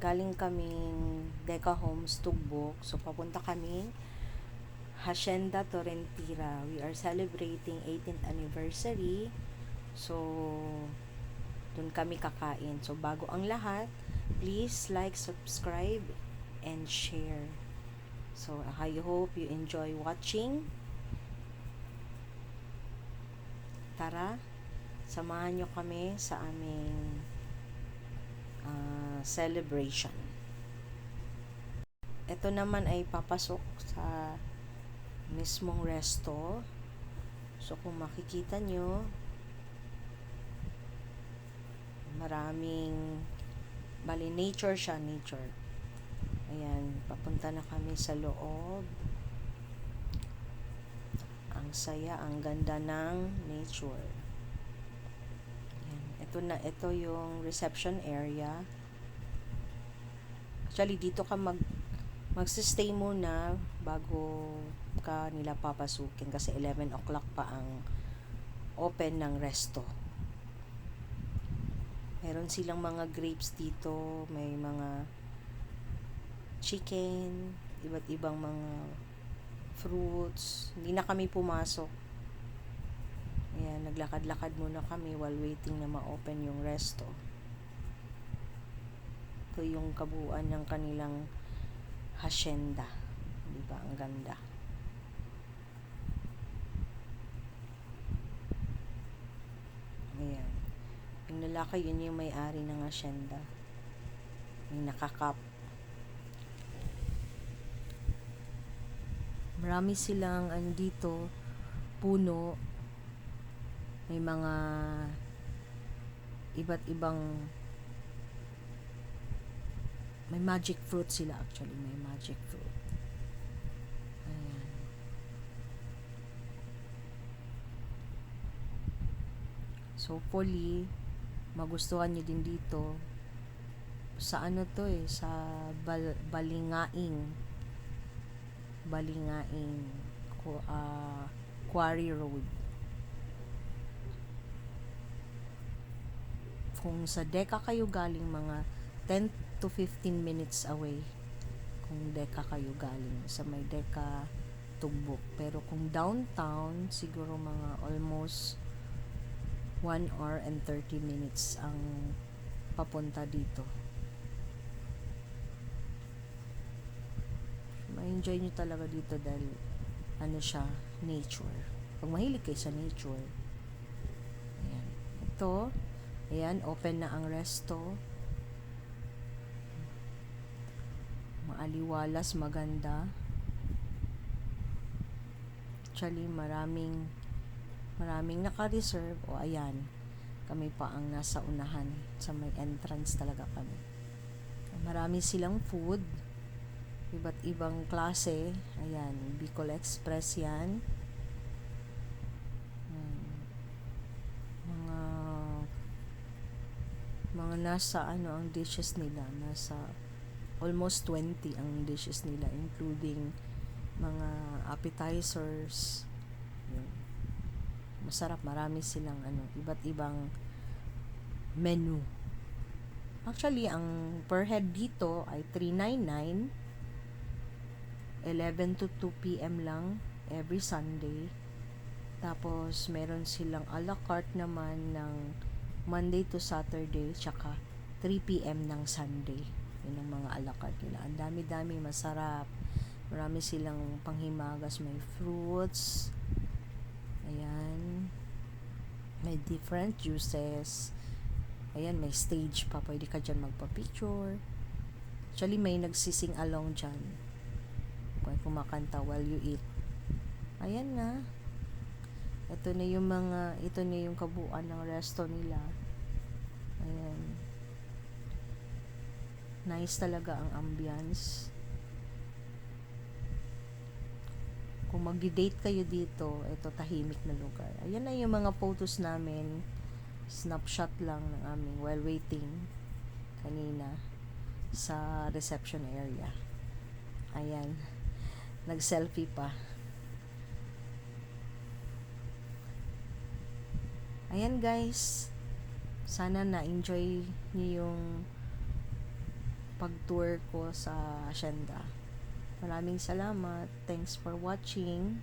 galing kaming Deca Homes, Tugbok. So, papunta kaming Hacienda Torrentira. We are celebrating 18th anniversary. So, dun kami kakain. So, bago ang lahat, please like, subscribe, and share. So, I hope you enjoy watching. Tara, samahan nyo kami sa aming celebration. Ito naman ay papasok sa mismong resto. So, kung makikita nyo, maraming, bali nature siya, nature. Ayan, papunta na kami sa loob. Ang saya, ang ganda ng nature. Ayan, ito yung reception area. Actually, dito ka magsistay muna bago ka nila papasukin kasi 11 o'clock pa ang open ng resto. Meron silang mga grapes dito, may mga chicken, iba't ibang mga fruits. Hindi na kami pumasok. Ayan, naglakad-lakad muna kami while waiting na ma-open yung resto. Ito yung kabuuan ng kanilang hacienda. Diba? Ang ganda. Ayan. Yung lalaki, yun yung may-ari ng hacienda. Yung nakakap. Marami silang andito, puno. May mga iba't ibang may magic fruit sila actually. May magic fruit. Ayan. So, hopefully, magustuhan nyo din dito. Sa ano to sa Balingaing. Quarry Road. Kung sa Deca kayo galing, mga 10 to 15 minutes away. Kung Deca kayo galing sa may Deca Tugbok. Pero kung downtown, siguro mga almost 1 hour and 30 minutes ang papunta dito. Ma-enjoy nyo talaga dito dahil ano siya, nature. Pag mahilig kayo sa nature. Ayan. Ito, ayan, open na ang resto. Maaliwalas, maganda. Actually, maraming naka-reserve. O, ayan, kami pa ang nasa unahan. Sa may entrance talaga kami. Marami silang food. Iba't ibang klase. Ayan, Bicol Express yan. Mga nasa ang dishes nila. Nasa almost 20 ang dishes nila, including mga appetizers. Yun. Masarap, marami silang iba't ibang menu. Actually, ang per head dito ay $399, 11 to 2 p.m. lang every Sunday. Tapos meron silang a la carte naman ng Monday to Saturday, tsaka 3 p.m. ng Sunday. Yun ang mga a la carte nila. Ang dami-dami, masarap. Marami silang panghimagas, may fruits. Ayan. May different juices. Ayan, may stage pa. Pwede ka dyan magpa-picture. Actually, may nagsising along dyan. Kung kumakanta while you eat. Ayan na. Ito na yung kabuuan ng resto nila. Ayan. Nice talaga ang ambience. Kung mag-date kayo dito, ito tahimik na lugar. Ayan na yung mga photos namin. Snapshot lang ng aming while waiting kanina sa reception area. Ayan. Nag-selfie pa. Ayan guys. Sana na-enjoy niyo yung pag-tour ko sa Hacienda. Maraming salamat. Thanks for watching.